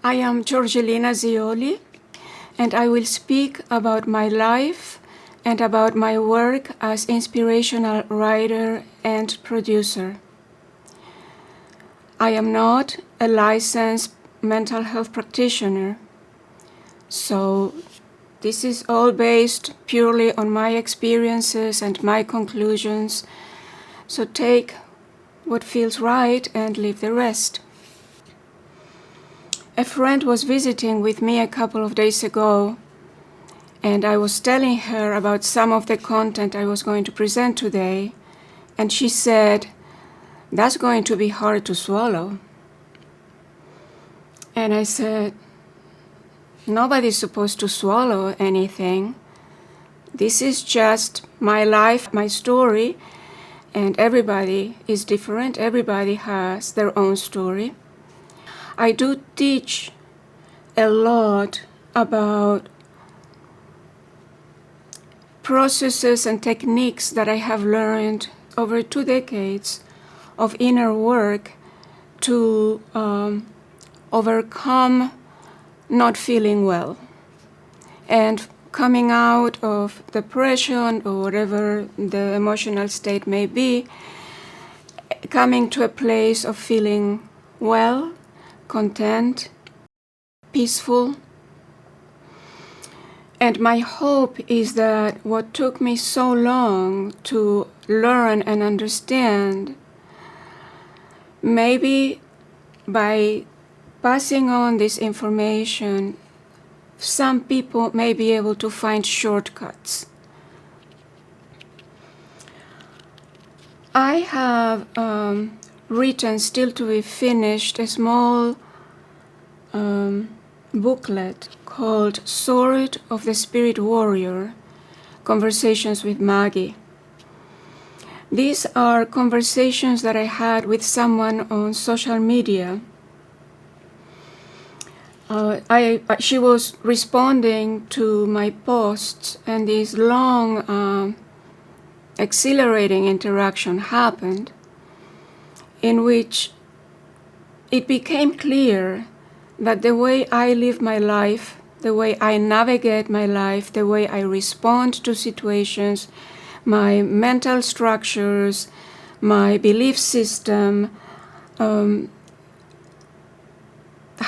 I am Giorgelina Zioli, and I will speak about my life and about my work as inspirational writer and producer. I am not a licensed mental health practitioner, so this is all based purely on my experiences and my conclusions, so take what feels right and leave the rest. A friend was visiting with me a couple of days ago, and I was telling her about some of the content I was going to present today, and she said, "That's going to be hard to swallow." And I said, "Nobody's supposed to swallow anything. This is just my life, my story, and everybody is different. Everybody has their own story." I do teach a lot about processes and techniques that I have learned over 2 decades of inner work to overcome not feeling well and coming out of depression or whatever the emotional state may be, coming to a place of feeling well, content, peaceful. And my hope is that what took me so long to learn and understand, maybe by passing on this information, some people may be able to find shortcuts. I have written, still to be finished, a small booklet called Sword of the Spirit Warrior, Conversations with Maggie. These are conversations that I had with someone on social media. She was responding to my posts, and this long, exhilarating interaction happened, in which it became clear that the way I live my life, the way I navigate my life, the way I respond to situations, my mental structures, my belief system,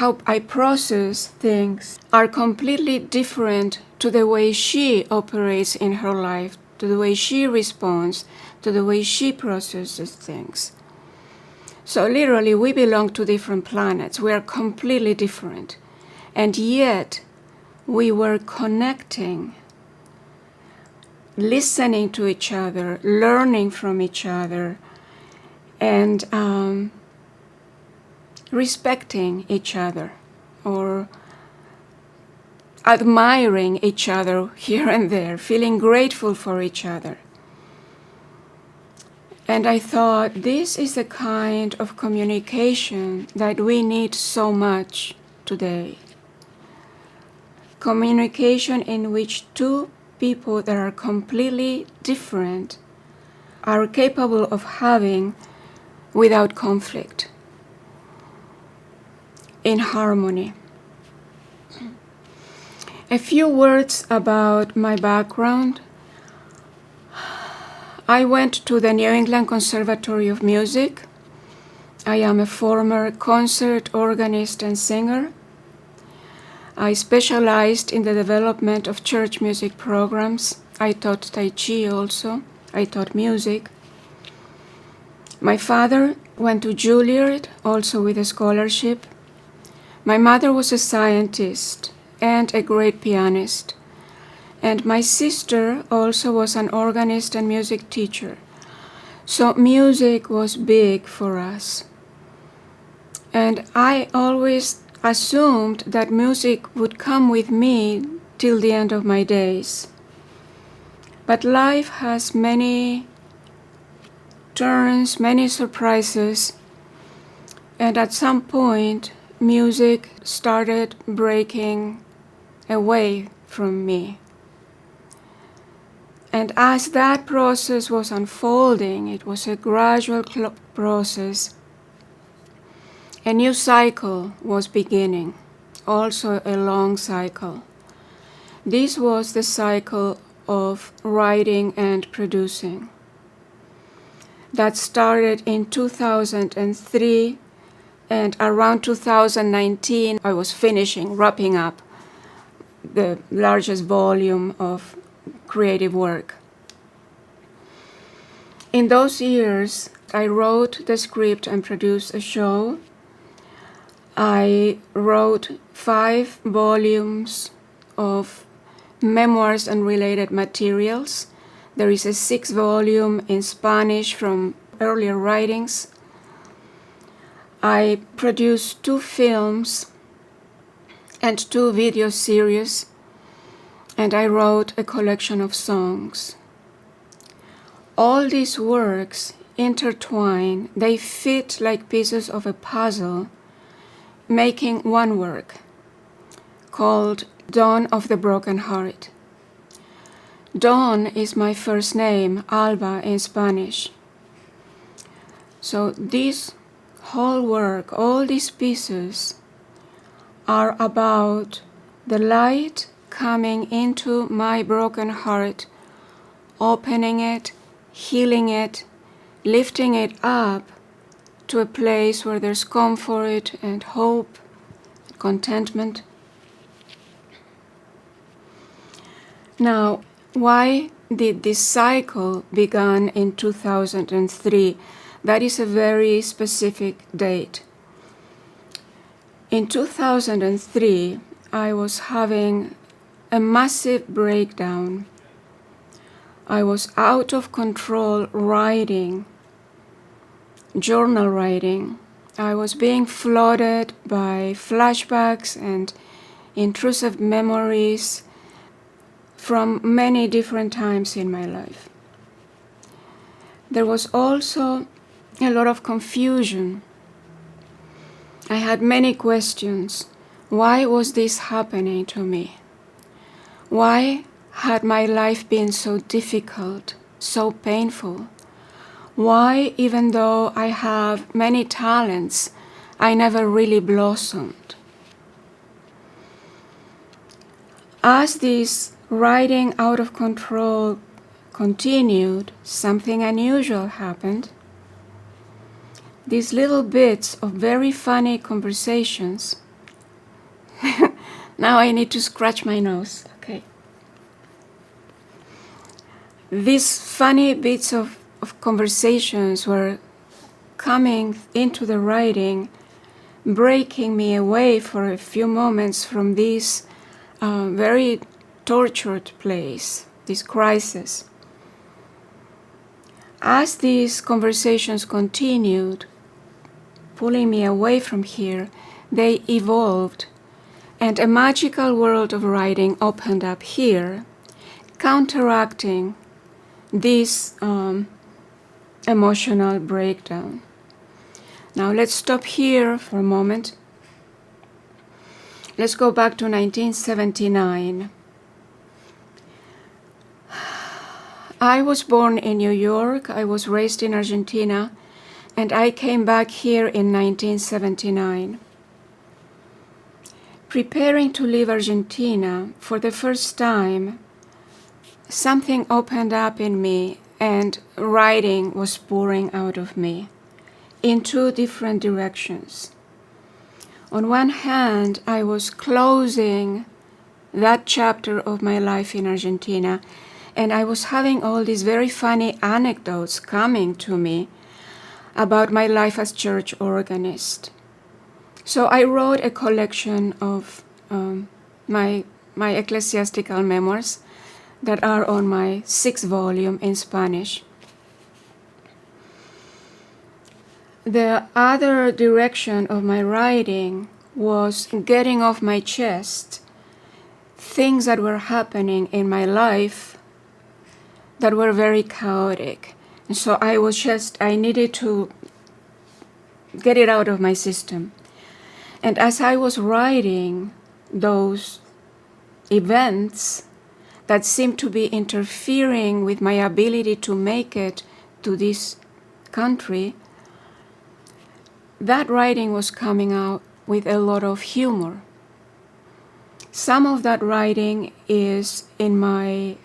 how I process things are completely different to the way she operates in her life, to the way she responds, to the way she processes things. So literally, we belong to different planets. We are completely different. And yet, we were connecting, listening to each other, learning from each other, and respecting each other, or admiring each other here and there, feeling grateful for each other. And I thought, this is the kind of communication that we need so much today. Communication in which two people that are completely different are capable of having without conflict, in harmony. A few words about my background. I went to the New England Conservatory of Music. I am a former concert organist and singer. I specialized in the development of church music programs. I taught Tai Chi also. I taught music. My father went to Juilliard, also with a scholarship. My mother was a scientist and a great pianist. And my sister also was an organist and music teacher. So music was big for us. And I always assumed that music would come with me till the end of my days. But life has many turns, many surprises, and at some point, music started breaking away from me. And as that process was unfolding, it was a gradual process, a new cycle was beginning. also a long cycle. This was the cycle of writing and producing. That started in 2003, and around 2019 I was wrapping up the largest volume of creative work. In those years, I wrote the script and produced a show. I wrote 5 volumes of memoirs and related materials. There is a 6th volume in Spanish from earlier writings. I produced 2 films and 2 video series, and I wrote a collection of songs. All these works intertwine, they fit like pieces of a puzzle, making one work called Dawn of the Broken Heart. Dawn is my first name, Alba in Spanish. So this whole work, all these pieces, are about the light coming into my broken heart, opening it, healing it, lifting it up to a place where there's comfort and hope, contentment. Now, why did this cycle begin in 2003? That is a very specific date. In 2003, I was having a massive breakdown. I was out of control writing, journal writing. I was being flooded by flashbacks and intrusive memories from many different times in my life. There was also a lot of confusion. I had many questions. Why was this happening to me? Why had my life been so difficult, so painful? Why, even though I have many talents, I never really blossomed? As this writing out of control continued, something unusual happened. These little bits of very funny conversations. Now I need to scratch my nose. Okay. These funny bits of conversations were coming into the writing, breaking me away for a few moments from this very tortured place, this crisis. As these conversations continued, pulling me away from here, they evolved, and a magical world of writing opened up here, counteracting this emotional breakdown. Now let's stop here for a moment. Let's go back to 1979. I was born in New York, I was raised in Argentina, and I came back here in 1979. Preparing to leave Argentina, for the first time, something opened up in me and writing was pouring out of me in 2 different directions. On one hand, I was closing that chapter of my life in Argentina, and I was having all these very funny anecdotes coming to me about my life as church organist. So I wrote a collection of my ecclesiastical memoirs that are on my 6th volume in Spanish. The other direction of my writing was getting off my chest things that were happening in my life that were very chaotic. And so I needed to get it out of my system. And as I was writing those events that seemed to be interfering with my ability to make it to this country, that writing was coming out with a lot of humor. Some of that writing is in my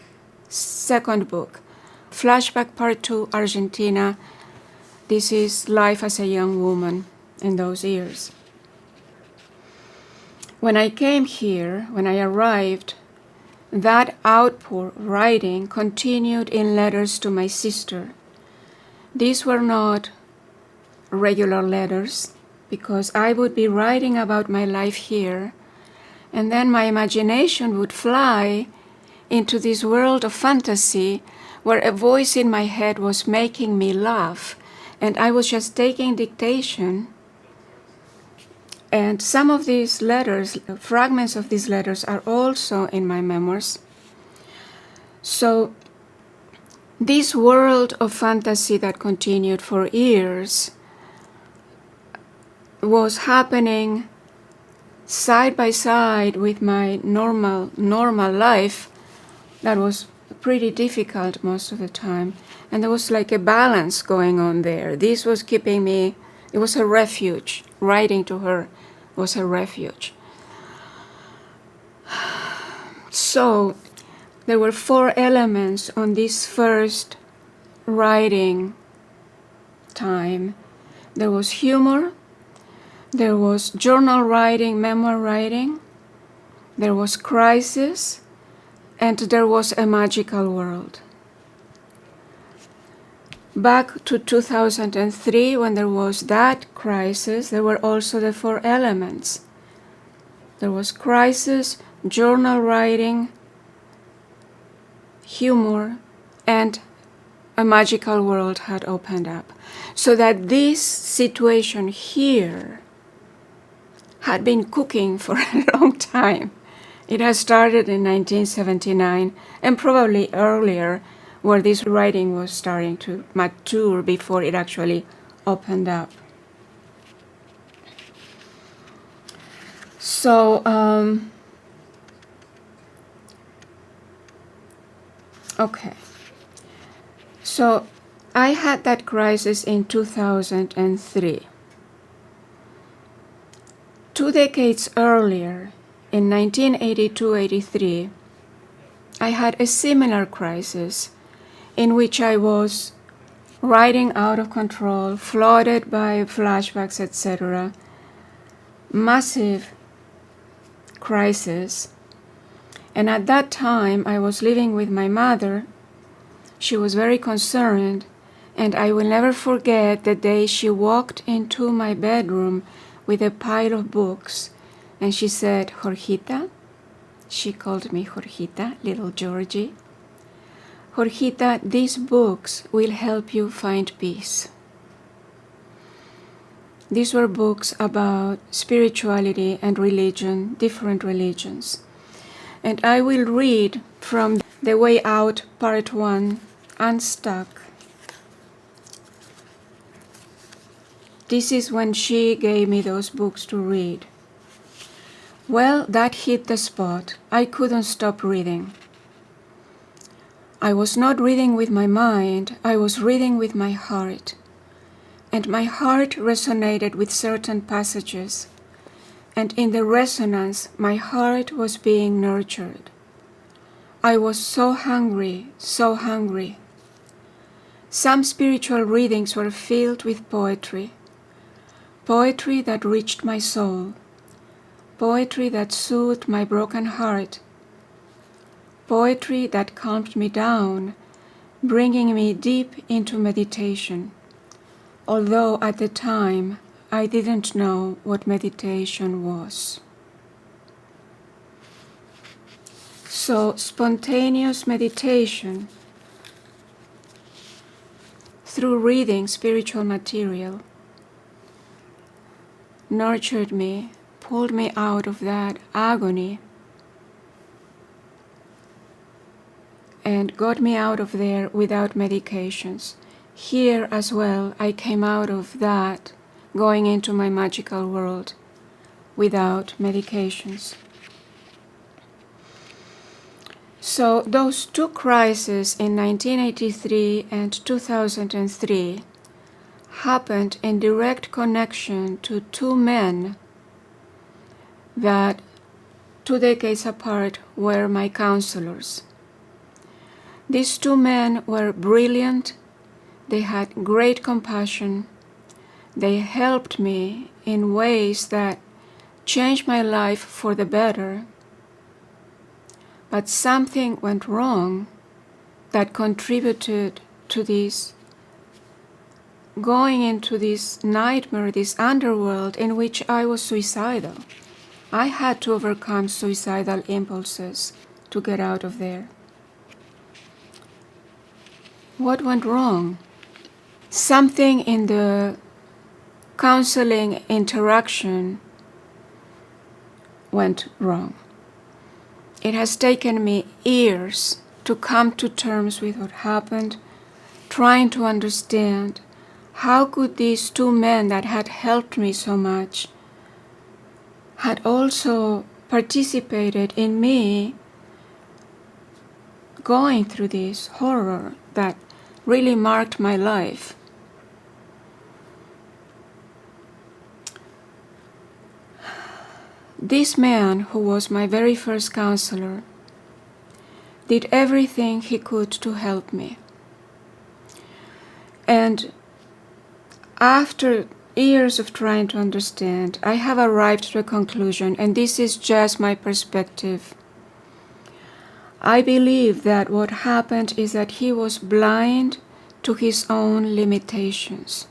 second book, Flashback Part 2, Argentina. This is life as a young woman in those years. When I came here, when I arrived, that outpour writing continued in letters to my sister. These were not regular letters, because I would be writing about my life here, and then my imagination would fly into this world of fantasy where a voice in my head was making me laugh, and I was just taking dictation. And some of these letters, fragments of these letters, are also in my memoirs. So this world of fantasy that continued for years was happening side by side with my normal life that was pretty difficult most of the time. And there was like a balance going on there. This was keeping me, it was a refuge. Writing to her was a refuge. So there were 4 elements on this first writing time. There was humor, there was journal writing, memoir writing, there was crisis, and there was a magical world. Back to 2003, when there was that crisis, there were also the 4 elements. There was crisis, journal writing, humor, and a magical world had opened up. So that this situation here had been cooking for a long time. It has started in 1979, and probably earlier, where this writing was starting to mature before it actually opened up. So, okay. So I had that crisis in 2003. 2 decades earlier, in 1982-83, I had a similar crisis in which I was writing out of control, flooded by flashbacks, etc. Massive crisis. And at that time, I was living with my mother. She was very concerned, and I will never forget the day she walked into my bedroom with a pile of books, and she said, "Jorgita," she called me Jorgita, little Georgie, "Jorgita, these books will help you find peace." These were books about spirituality and religion, different religions. And I will read from The Way Out, Part 1, Unstuck. This is when she gave me those books to read. Well, that hit the spot. I couldn't stop reading. I was not reading with my mind, I was reading with my heart. And my heart resonated with certain passages. And in the resonance, my heart was being nurtured. I was so hungry, so hungry. Some spiritual readings were filled with poetry. Poetry that reached my soul. Poetry that soothed my broken heart. Poetry that calmed me down, bringing me deep into meditation. Although at the time, I didn't know what meditation was. So, spontaneous meditation through reading spiritual material nurtured me, pulled me out of that agony, and got me out of there without medications. Here as well, I came out of that, going into my magical world without medications. So those 2 crises in 1983 and 2003 happened in direct connection to 2 men that 2 decades apart, were my counselors. These two men were brilliant. They had great compassion. They helped me in ways that changed my life for the better. But something went wrong that contributed to this going into this nightmare, this underworld in which I was suicidal. I had to overcome suicidal impulses to get out of there. What went wrong? Something in the counseling interaction went wrong. It has taken me years to come to terms with what happened, trying to understand how could these two men that had helped me so much had also participated in me going through this horror that really marked my life. This man, who was my very first counselor, did everything he could to help me. And after years of trying to understand, I have arrived to a conclusion, and this is just my perspective. I believe that what happened is that he was blind to his own limitations.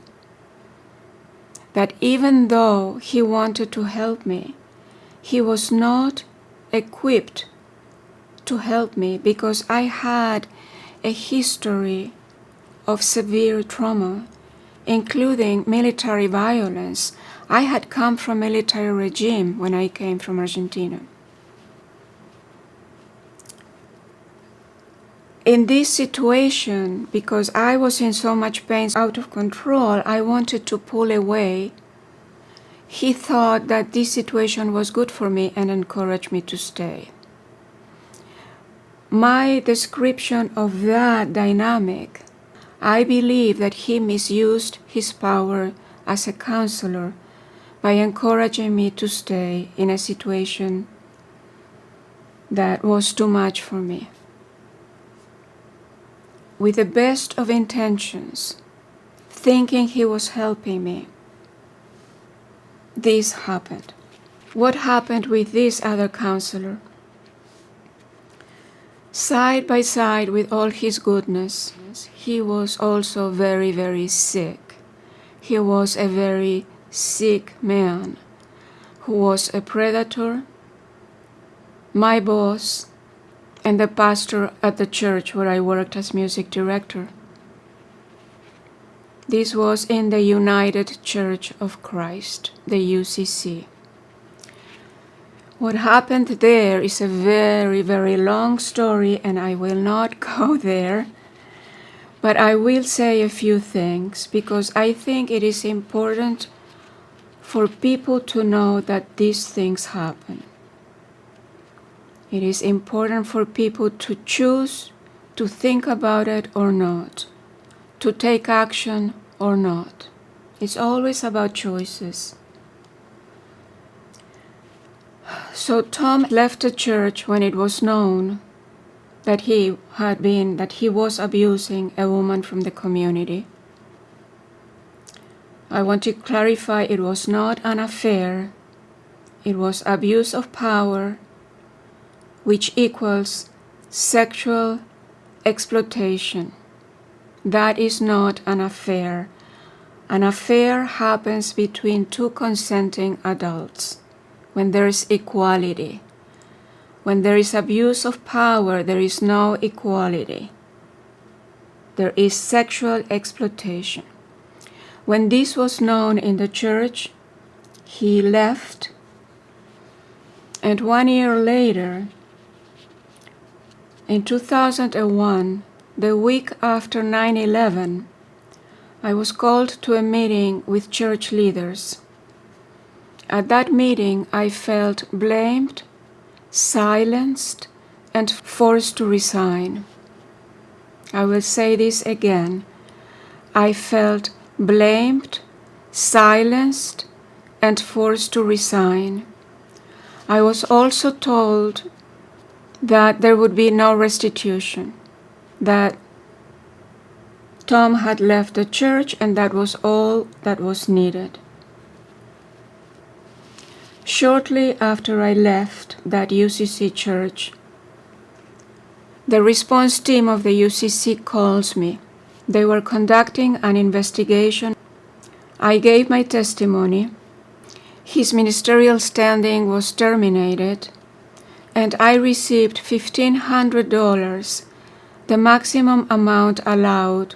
That even though he wanted to help me, he was not equipped to help me because I had a history of severe trauma, including military violence. I had come from a military regime when I came from Argentina. In this situation, because I was in so much pain, out of control, I wanted to pull away. He thought that this situation was good for me and encouraged me to stay. My description of that dynamic, I believe that he misused his power as a counselor by encouraging me to stay in a situation that was too much for me. With the best of intentions, thinking he was helping me, this happened. What happened with this other counselor? Side by side with all his goodness, he was also very, very sick. He was a very sick man who was a predator, my boss, and the pastor at the church where I worked as music director. This was in the United Church of Christ, the UCC. What happened there is a very, very long story, and I will not go there, but I will say a few things because I think it is important for people to know that these things happen. It is important for people to choose to think about it or not, to take action or not. It's always about choices. So Tom left the church when it was known that he was abusing a woman from the community. I want to clarify, it was not an affair. It was abuse of power, which equals sexual exploitation. That is not an affair. An affair happens between two consenting adults when there is equality. When there is abuse of power, there is no equality. There is sexual exploitation. When this was known in the church, he left, and 1 year later, in 2001, the week after 9/11, I was called to a meeting with church leaders. At that meeting, I felt blamed, silenced, and forced to resign. I will say this again. I felt blamed, silenced, and forced to resign. I was also told that there would be no restitution, that Tom had left the church and that was all that was needed. Shortly after I left that UCC church, the response team of the UCC calls me. They were conducting an investigation. I gave my testimony. His ministerial standing was terminated, and I received $1,500, the maximum amount allowed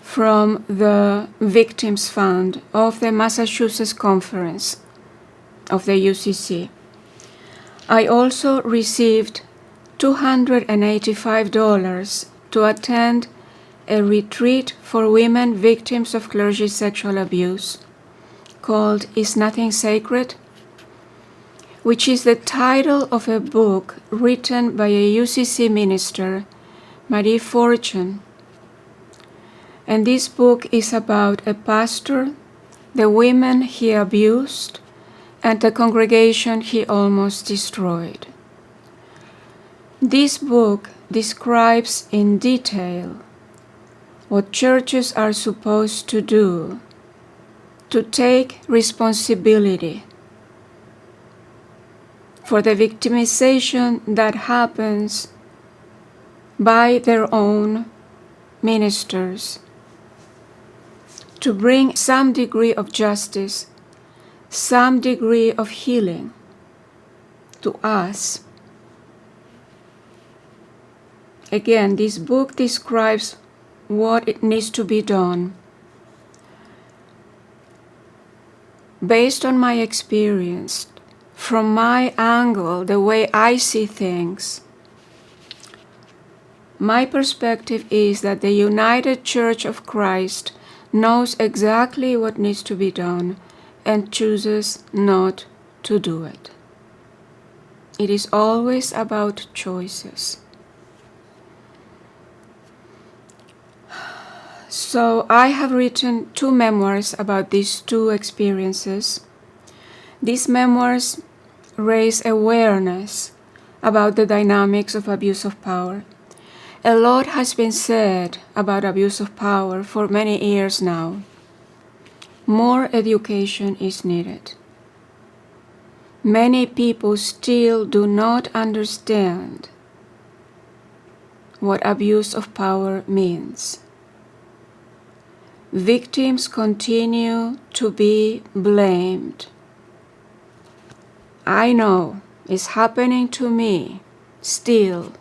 from the Victims Fund of the Massachusetts Conference of the UCC. I also received $285 to attend a retreat for women victims of clergy sexual abuse called Is Nothing Sacred?, which is the title of a book written by a UCC minister, Marie Fortune. And this book is about a pastor, the women he abused, and the congregation he almost destroyed. This book describes in detail what churches are supposed to do to take responsibility for the victimization that happens by their own ministers, to bring some degree of justice, some degree of healing to us. Again, this book describes what it needs to be done. Based on my experience, from my angle, the way I see things, my perspective is that the United Church of Christ knows exactly what needs to be done and chooses not to do it. It is always about choices. So I have written 2 memoirs about these 2 experiences. These memoirs raise awareness about the dynamics of abuse of power. A lot has been said about abuse of power for many years now. More education is needed. Many people still do not understand what abuse of power means. Victims continue to be blamed. I know it's happening to me still.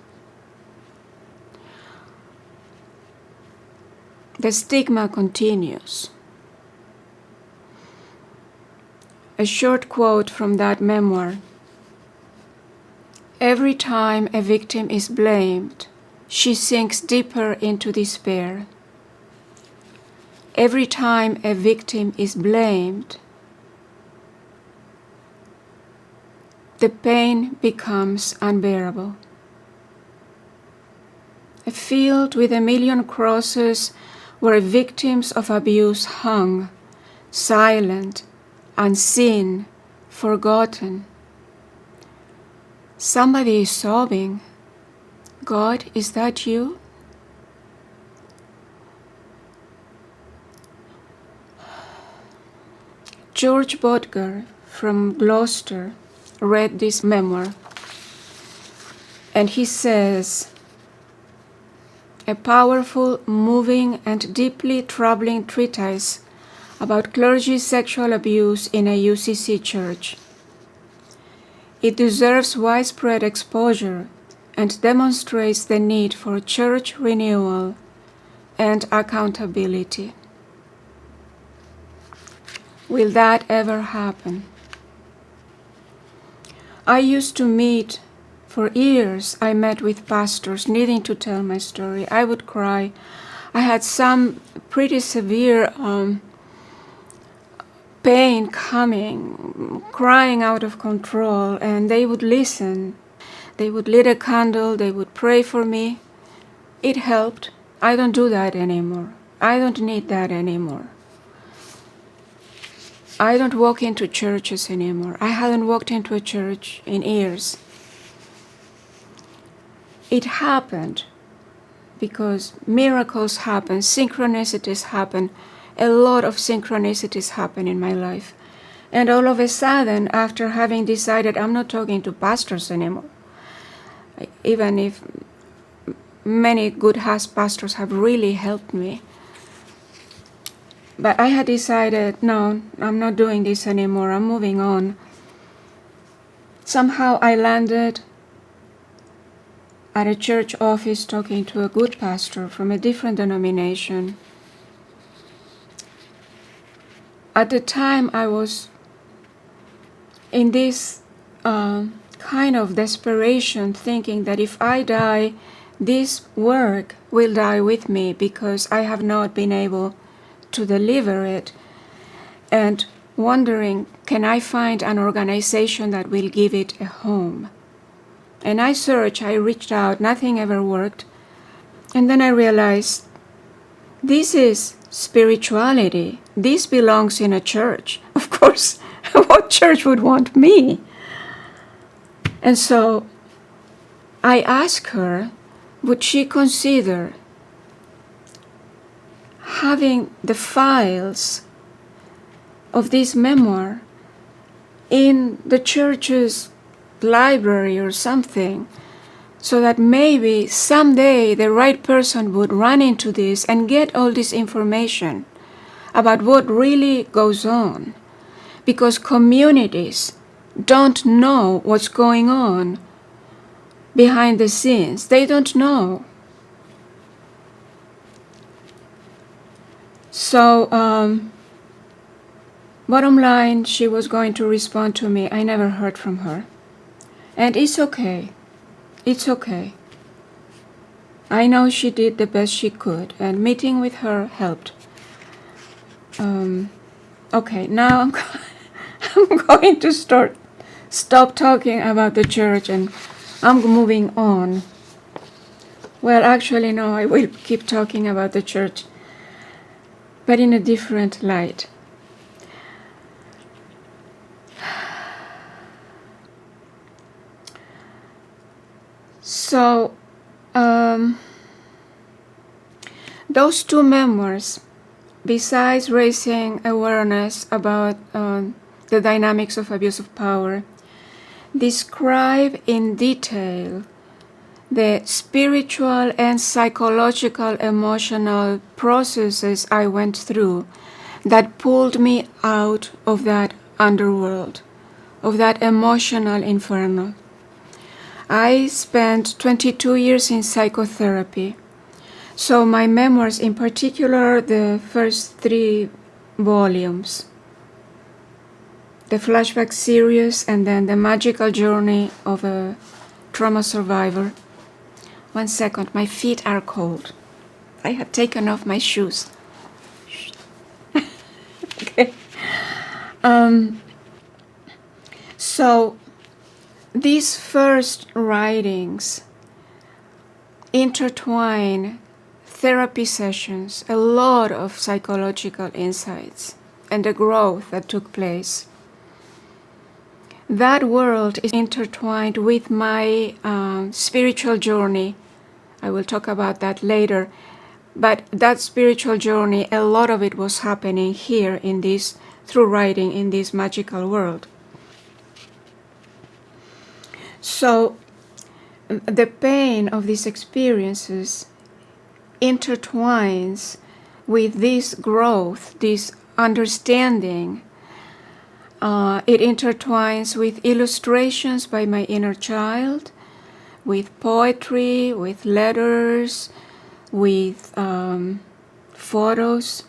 The stigma continues. A short quote from that memoir. Every time a victim is blamed, she sinks deeper into despair. Every time a victim is blamed, the pain becomes unbearable. A field with 1,000,000 crosses where victims of abuse hung, silent, unseen, forgotten. Somebody is sobbing. God, is that you? George Bodger from Gloucester read this memoir, and he says, a powerful, moving, and deeply troubling treatise about clergy sexual abuse in a UCC church. It deserves widespread exposure and demonstrates the need for church renewal and accountability. Will that ever happen? I used to meet, for years, I met with pastors needing to tell my story. I would cry. I had some pretty severe pain coming, crying out of control, and they would listen. They would lit a candle, they would pray for me. It helped. I don't do that anymore. I don't need that anymore. I don't walk into churches anymore. I hadn't walked into a church in years. It happened because miracles happen, synchronicities happen. A lot of synchronicities happen in my life. And all of a sudden, after having decided I'm not talking to pastors anymore, even if many good pastors have really helped me, but I had decided, no, I'm not doing this anymore, I'm moving on. Somehow I landed at a church office talking to a good pastor from a different denomination. At the time, I was in this kind of desperation, thinking that if I die, this work will die with me because I have not been able to deliver it, and wondering, can I find an organization that will give it a home? And I searched, I reached out, nothing ever worked. And then I realized, this is spirituality. This belongs in a church. Of course, what church would want me? And so I asked her, would she consider having the files of this memoir in the church's library or something, so that maybe someday the right person would run into this and get all this information about what really goes on. Because communities don't know what's going on behind the scenes. They don't know. So, bottom line, she was going to respond to me. I never heard from her. And it's okay. It's okay. I know she did the best she could, and meeting with her helped. Okay, now I'm going to stop talking about the church, and I'm moving on. Well, actually, no, I will keep talking about the church, but in a different light. So, those two memoirs, besides raising awareness about the dynamics of abuse of power, describe in detail the spiritual and psychological emotional processes I went through that pulled me out of that underworld, of that emotional inferno. I spent 22 years in psychotherapy. So my memoirs, in particular, the first 3 volumes, the flashback series, and then the magical journey of a trauma survivor. 1 second, my feet are cold. I have taken off my shoes. Okay. So these first writings intertwine therapy sessions, a lot of psychological insights, and the growth that took place. That world is intertwined with my spiritual journey. I will talk about that later. But that spiritual journey, a lot of it was happening here in this, through writing in this magical world. So the pain of these experiences intertwines with this growth, this understanding. It intertwines with illustrations by my inner child, with poetry, with letters, with photos.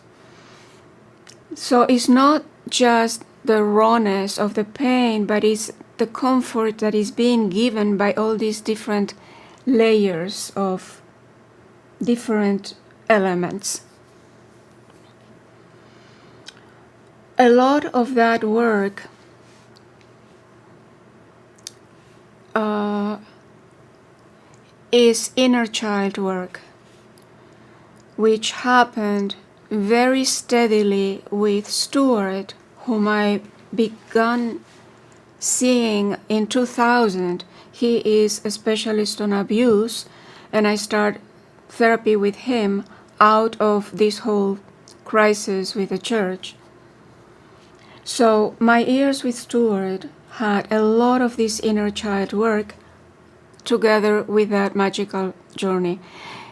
So it's not just the rawness of the pain, but it's the comfort that is being given by all these different layers of different elements. A lot of that work is inner child work, which happened very steadily with Stuart, whom I began seeing in 2000. He is a specialist on abuse, and I start therapy with him out of this whole crisis with the church. So my years with Stuart had a lot of this inner child work together with that magical journey.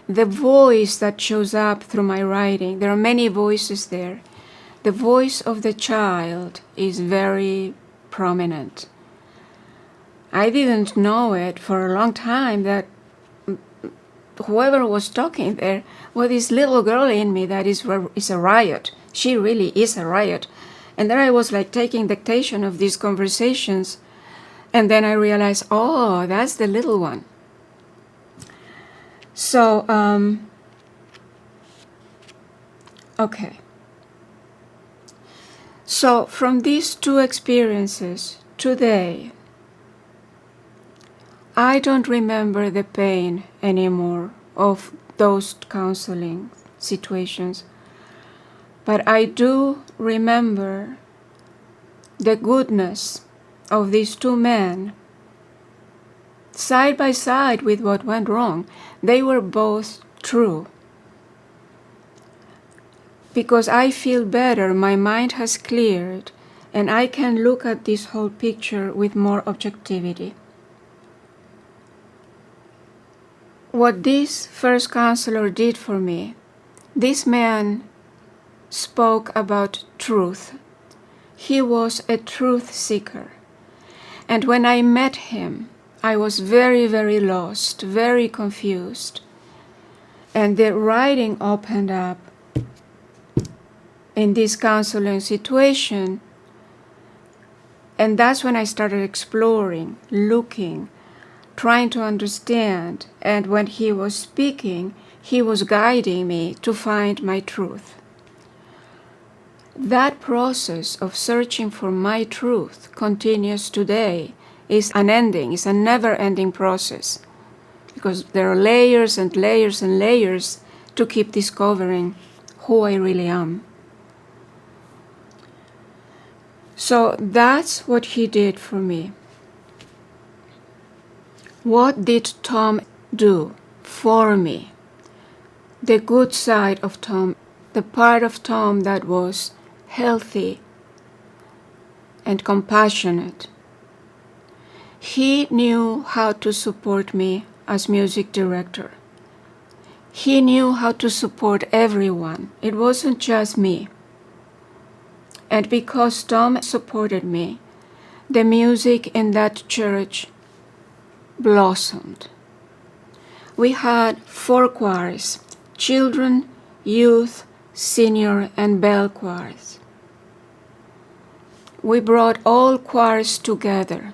The voice that shows up through my writing, there are many voices there. The voice of the child is very prominent. I didn't know it for a long time that whoever was talking there was this little girl in me that is a riot. She really is a riot. And then I was like taking dictation of these conversations, and then I realized, oh, that's the little one. So, okay. So from these two experiences today, I don't remember the pain anymore of those counseling situations, but I do remember the goodness of these two men side by side with what went wrong. They were both true. Because I feel better, my mind has cleared, and I can look at this whole picture with more objectivity. What this first counselor did for me, this man spoke about truth. He was a truth seeker. And when I met him, I was very, very lost, very confused. And the writing opened up in this counseling situation. And that's when I started exploring, looking, trying to understand. And when he was speaking, he was guiding me to find my truth. That process of searching for my truth continues today. Is unending, it's a never-ending process, because there are layers and layers and layers to keep discovering who I really am. So that's what he did for me. What did Tom do for me? The good side of Tom, the part of Tom that was healthy and compassionate. He knew how to support me as music director. He knew how to support everyone. It wasn't just me. And because Tom supported me, the music in that church blossomed. We had 4 choirs: children, youth, senior, and bell choirs. We brought all choirs together.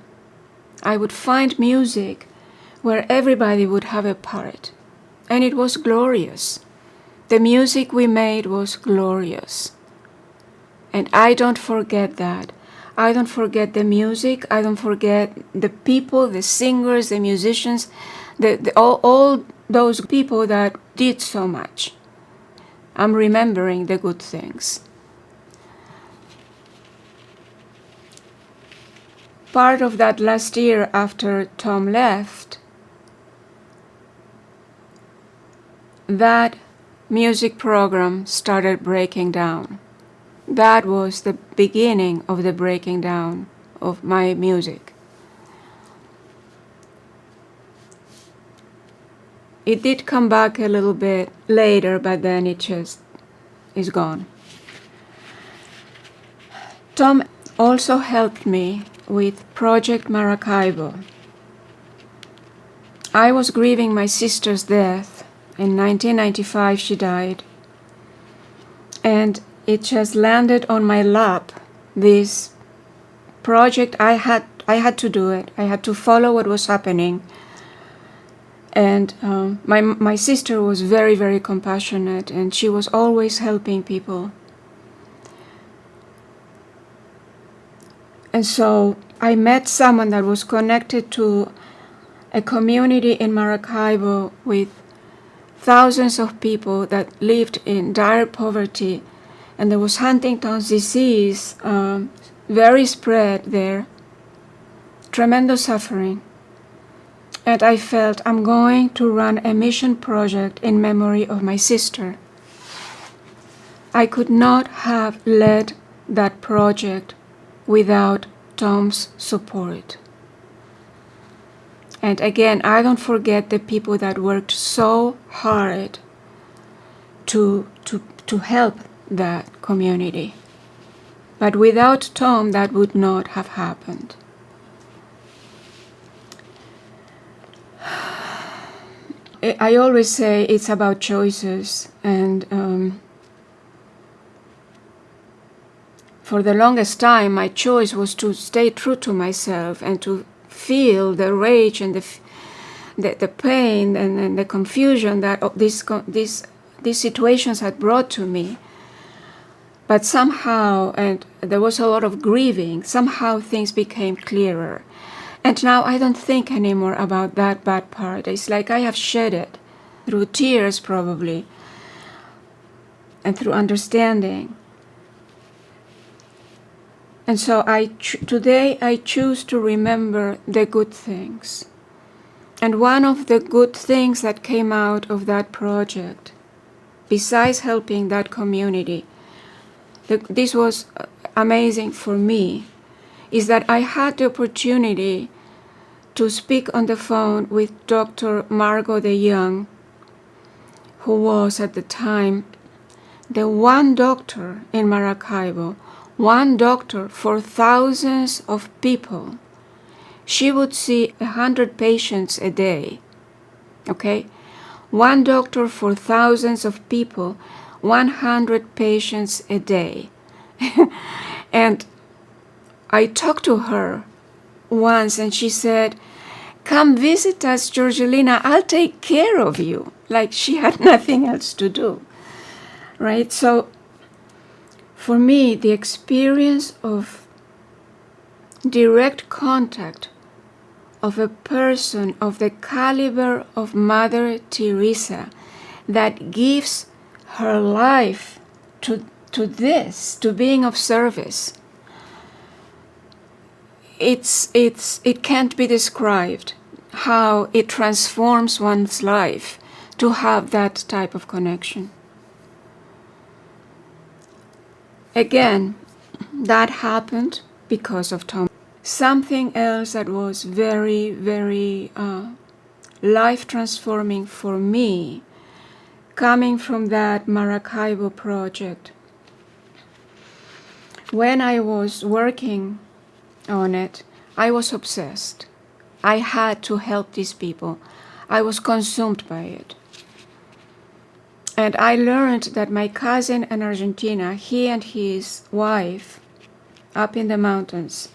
I would find music where everybody would have a part, and it was glorious. The music we made was glorious. And I don't forget that. I don't forget the music. I don't forget the people, the singers, the musicians, all those people that did so much. I'm remembering the good things. Part of that last year after Tom left, that music program started breaking down. That was the beginning of the breaking down of my music. It did come back a little bit later, but then it just is gone. Tom also helped me with Project Maracaibo. I was grieving my sister's death. In 1995 she died. And it just landed on my lap, this project. I had to do it. I had to follow what was happening. And my sister was very, very compassionate, and she was always helping people. And so I met someone that was connected to a community in Maracaibo with thousands of people that lived in dire poverty. And there was Huntington's disease very spread there, tremendous suffering. And I felt I'm going to run a mission project in memory of my sister. I could not have led that project without Tom's support. And again, I don't forget the people that worked so hard to help that community. But without Tom, that would not have happened. I always say it's about choices, and for the longest time, my choice was to stay true to myself and to feel the rage and the pain and the confusion that these situations had brought to me. But somehow, and there was a lot of grieving, somehow things became clearer. And now I don't think anymore about that bad part. It's like I have shed it through tears probably, and through understanding. And so today I choose to remember the good things. And one of the good things that came out of that project, besides helping that community, this was amazing for me, is that I had the opportunity to speak on the phone with Dr. Margot DeYoung, who was at the time the one doctor in Maracaibo, one doctor for thousands of people. She would see 100 patients a day, okay? One doctor for thousands of people, 100 patients a day. And I talked to her once and she said, "Come visit us, Georgelina, I'll take care of you." Like she had nothing else to do, right? So for me, the experience of direct contact of a person of the caliber of Mother Teresa that gives her life to this, to being of service, it can't be described how it transforms one's life to have that type of connection. Again, that happened because of Tom. Something else that was very, very life-transforming for me, coming from that Maracaibo project. When I was working on it, I was obsessed. I had to help these people. I was consumed by it. And I learned that my cousin in Argentina, he and his wife, up in the mountains,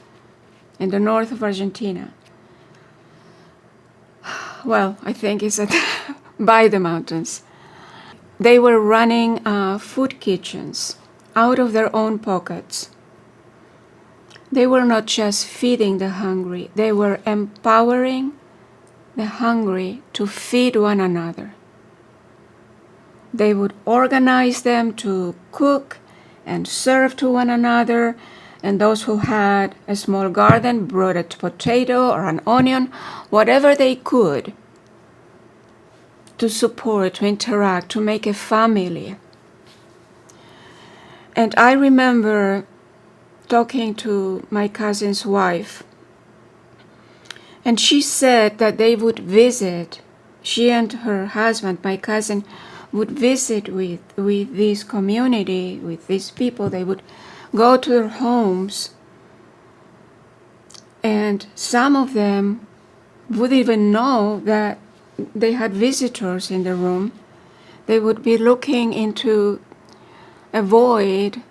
in the north of Argentina, well, I think it's by the mountains, they were running food kitchens out of their own pockets. They were not just feeding the hungry, they were empowering the hungry to feed one another. They would organize them to cook and serve to one another, and those who had a small garden brought a potato or an onion, whatever they could, to support, to interact, to make a family. And I remember talking to my cousin's wife, and she said that they would visit, she and her husband, my cousin, would visit with this community, with these people. They would go to their homes, and some of them would even know that they had visitors in the room. They would be looking into a void,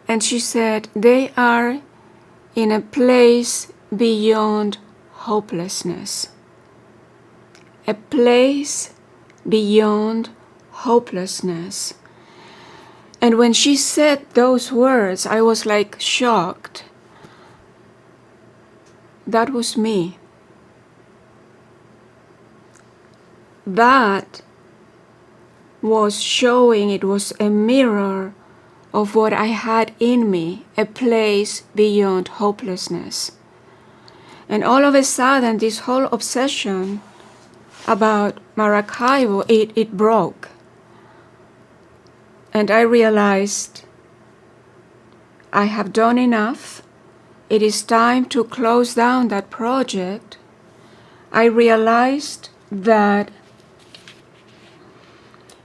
and she said they are in a place beyond hopelessness. A place beyond hopelessness. And when she said those words, I was like shocked. That was me. That was showing, it was a mirror of what I had in me, a place beyond hopelessness. And all of a sudden, this whole obsession about Maracaibo, it broke. And I realized I have done enough. It is time to close down that project. I realized that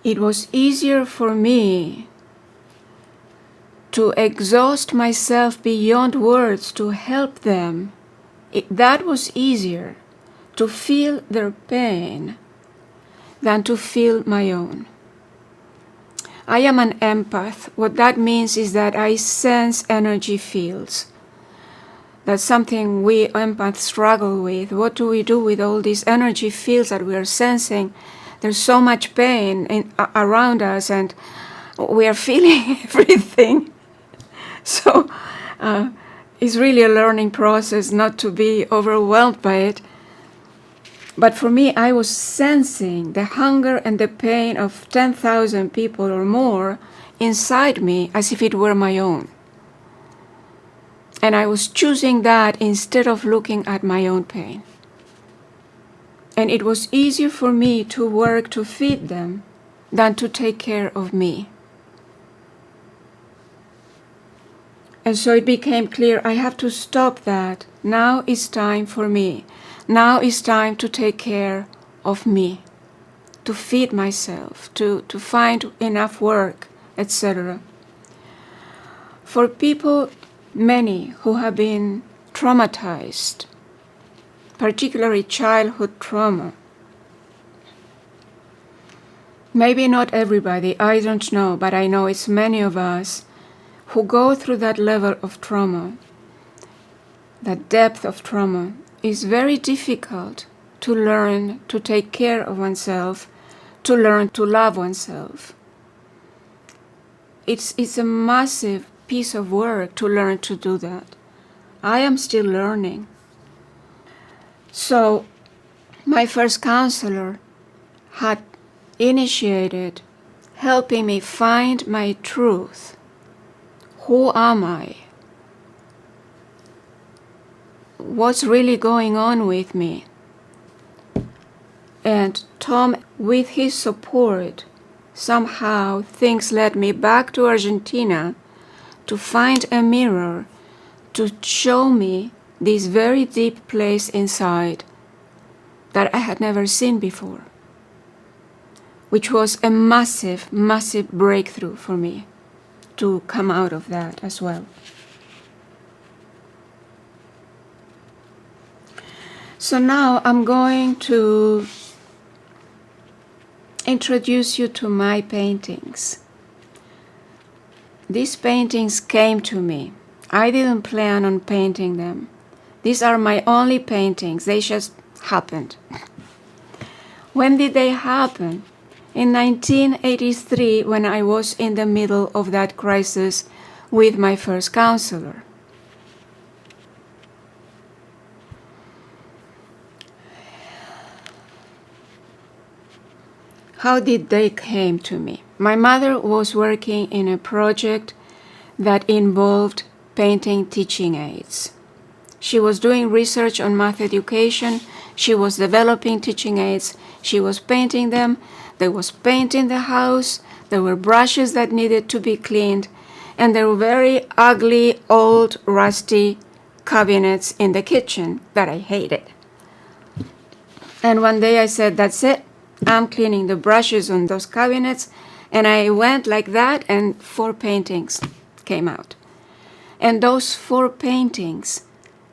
it was easier for me to exhaust myself beyond words to help them. That was easier, to feel their pain than to feel my own. I am an empath. What that means is that I sense energy fields. That's something we empaths struggle with. What do we do with all these energy fields that we are sensing? There's so much pain around us, and we are feeling everything. So it's really a learning process not to be overwhelmed by it. But for me, I was sensing the hunger and the pain of 10,000 people or more inside me as if it were my own. And I was choosing that instead of looking at my own pain. And it was easier for me to work to feed them than to take care of me. And so it became clear I have to stop that. Now it's time for me. Now it's time to take care of me, to feed myself, to find enough work, etc. For people, many who have been traumatized, particularly childhood trauma, maybe not everybody, I don't know, but I know it's many of us who go through that level of trauma, that depth of trauma. It's very difficult to learn to take care of oneself, to learn to love oneself. It's a massive piece of work to learn to do that. I am still learning. So my first counselor had initiated helping me find my truth. Who am I? What's really going on with me? And Tom, with his support, somehow things led me back to Argentina to find a mirror to show me this very deep place inside that I had never seen before, which was a massive, massive breakthrough for me to come out of that as well. So now I'm going to introduce you to my paintings. These paintings came to me. I didn't plan on painting them. These are my only paintings. They just happened. When did they happen? In 1983, when I was in the middle of that crisis with my first counselor. How did they came to me? My mother was working in a project that involved painting teaching aids. She was doing research on math education. She was developing teaching aids. She was painting them. There was paint in the house. There were brushes that needed to be cleaned. And there were very ugly, old, rusty cabinets in the kitchen that I hated. And one day I said, that's it. I'm cleaning the brushes on those cabinets. And I went like that, and 4 paintings came out. And those 4 paintings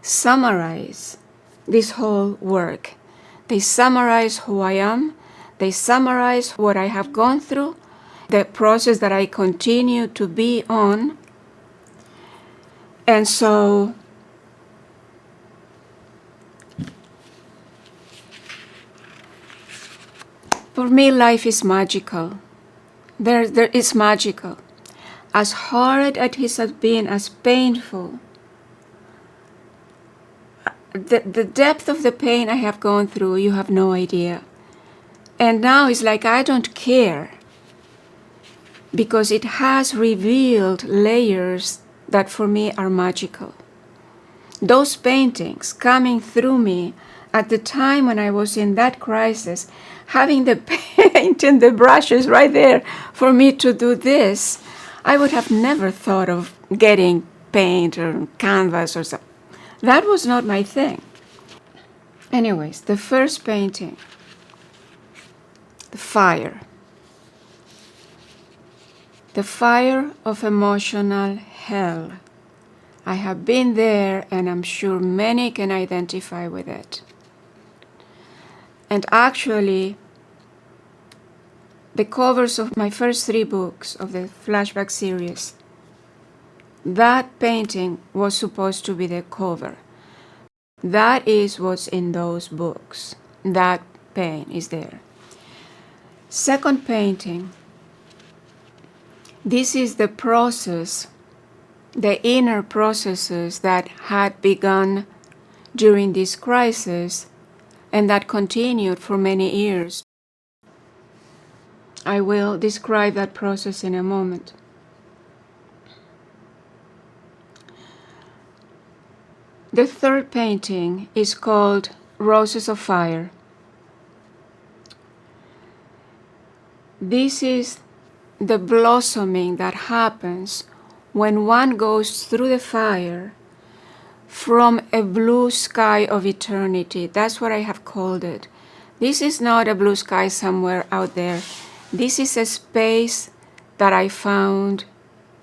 summarize this whole work. They summarize who I am. They summarize what I have gone through, the process that I continue to be on. And so for me, life is magical. There is magical. As hard as it has been, as painful, the depth of the pain I have gone through, you have no idea. And now it's like I don't care. because it has revealed layers that for me are magical. Those paintings coming through me at the time when I was in that crisis, having the paint and the brushes right there for me to do this, I would have never thought of getting paint or canvas or something. That was not my thing. Anyways, the first painting, the fire. The fire of emotional hell. I have been there, and I'm sure many can identify with it. And actually, the covers of my first 3 books of the flashback series, that painting was supposed to be the cover. That is what's in those books. That paint is there. Second painting. This is the process, the inner processes that had begun during this crisis and that continued for many years. I will describe that process in a moment. The third painting is called Roses of Fire. This is the blossoming that happens when one goes through the fire from a blue sky of eternity. That's what I have called it. This is not a blue sky somewhere out there. This is a space that I found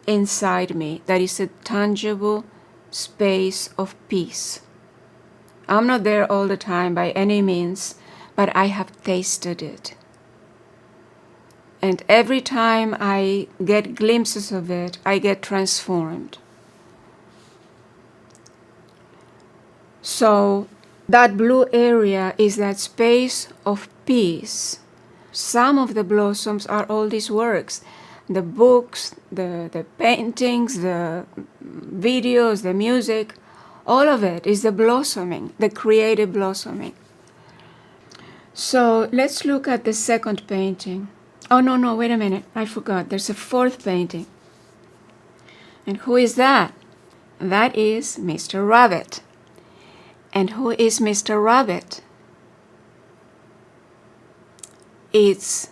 inside me that is a tangible space of peace. I'm not there all the time by any means, but I have tasted it. And every time I get glimpses of it, I get transformed. So that blue area is that space of peace. Some of the blossoms are all these works. The books, the paintings, the videos, the music, all of it is the blossoming, the creative blossoming. So let's look at the second painting. Oh, no, wait a minute. I forgot. There's a fourth painting. And who is that? That is Mr. Rabbit. And who is Mr. Rabbit? It's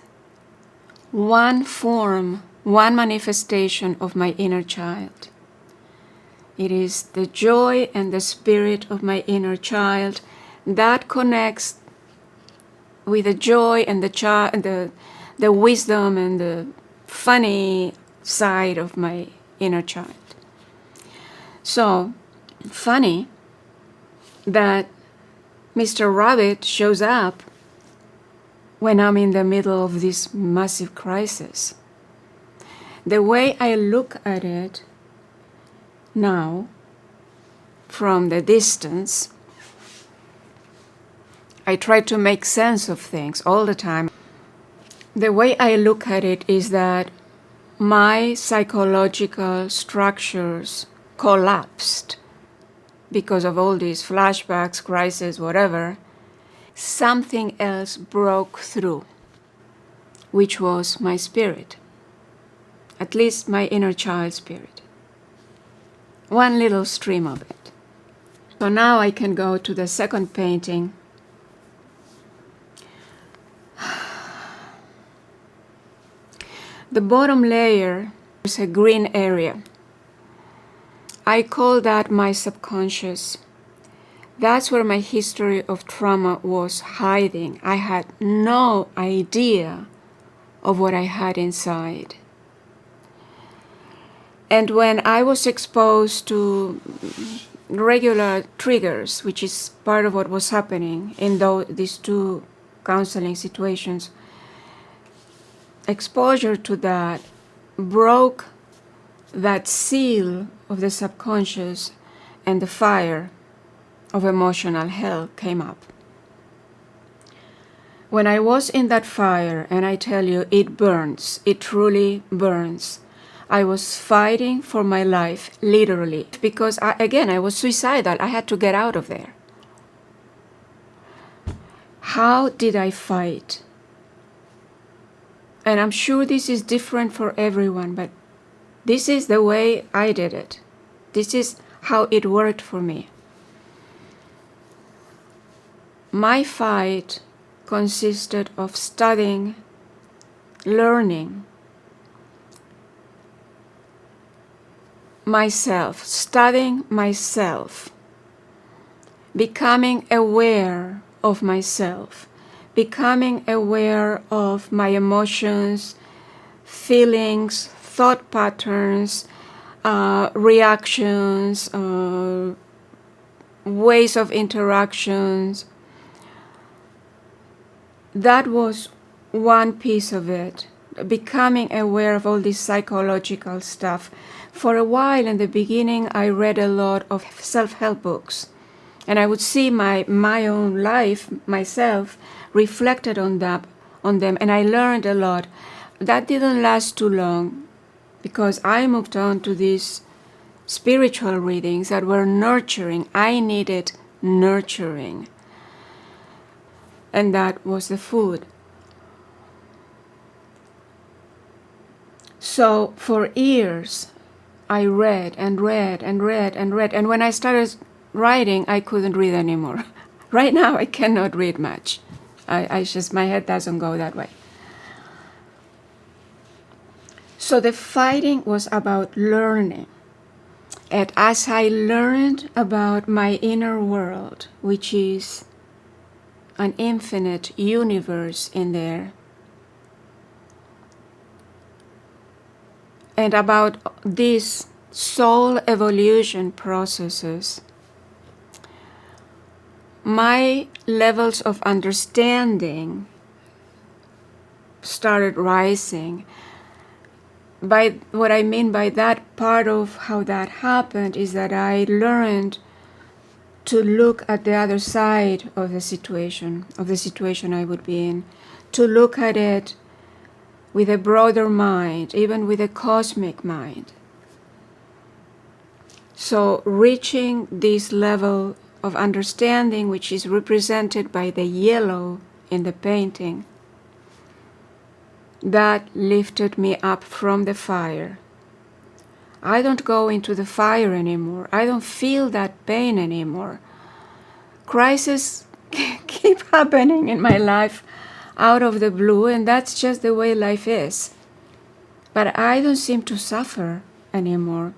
one form, one manifestation of my inner child. It is the joy and the spirit of my inner child that connects with the joy and the wisdom and the funny side of my inner child. So, funny that Mr. Rabbit shows up when I'm in the middle of this massive crisis. The way I look at it now, from the distance, I try to make sense of things all the time. The way I look at it is that my psychological structures collapsed because of all these flashbacks, crises, whatever. Something else broke through, which was my spirit, at least my inner child spirit. One little stream of it. So now I can go to the second painting. The bottom layer is a green area. I call that my subconscious. That's where my history of trauma was hiding. I had no idea of what I had inside. And when I was exposed to regular triggers, which is part of what was happening in these 2 counseling situations, exposure to that broke that seal of the subconscious, and the fire of emotional hell came up. When I was in that fire, and I tell you, it burns, it truly burns. I was fighting for my life, literally, because I was suicidal. I had to get out of there. How did I fight? And I'm sure this is different for everyone, but this is the way I did it. This is how it worked for me. My fight consisted of studying, learning myself, studying myself, becoming aware of myself, becoming aware of my emotions, feelings, thought patterns, reactions, ways of interactions. That was one piece of it, becoming aware of all this psychological stuff. For a while in the beginning, I read a lot of self-help books, and I would see my own life, myself, reflected on them, and I learned a lot. That didn't last too long, because I moved on to these spiritual readings that were nurturing. I needed nurturing. And that was the food. So for years, I read and read and read and read. And when I started writing, I couldn't read anymore. Right now, I cannot read much. I just, my head doesn't go that way. So the fighting was about learning. And as I learned about my inner world, which is an infinite universe in there, and about these soul evolution processes, my levels of understanding started rising. By what I mean by that, part of how that happened is that I learned to look at the other side of the situation I would be in, to look at it with a broader mind, even with a cosmic mind. So reaching this level of understanding, which is represented by the yellow in the painting, that lifted me up from the fire. I don't go into the fire anymore. I don't feel that pain anymore. Crises keep happening in my life out of the blue, and that's just the way life is. But I don't seem to suffer anymore,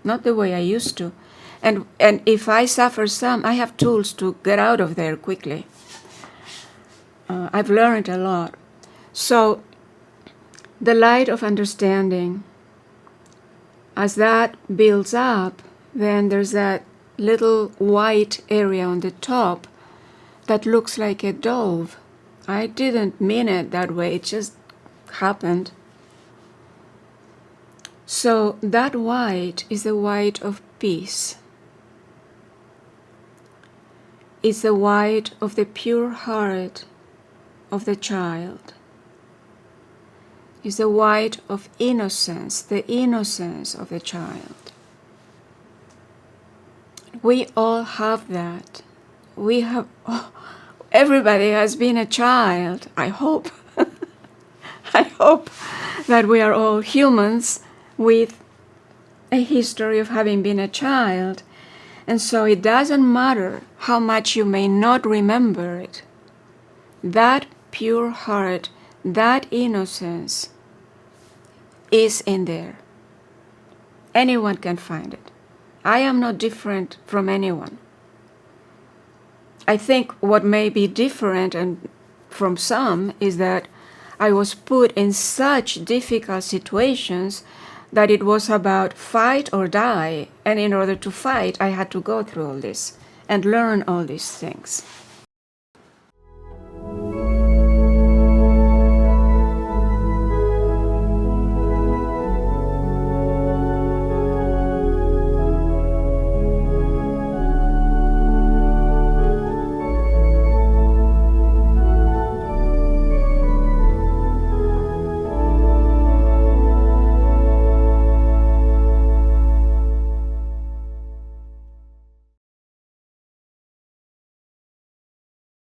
not the way I used to. And if I suffer some, I have tools to get out of there quickly. I've learned a lot. So the light of understanding, as that builds up, then there's that little white area on the top that looks like a dove. I didn't mean it that way, it just happened. So that white is the white of peace. It's the white of the pure heart of the child. It's the white of innocence, the innocence of the child. We all have that. We have, everybody has been a child, I hope. I hope that we are all humans with a history of having been a child. And so it doesn't matter how much you may not remember it. That pure heart, that innocence is in there. Anyone can find it. I am not different from anyone. I think what may be different and from some is that I was put in such difficult situations that it was about fight or die. And in order to fight, I had to go through all this and learn all these things.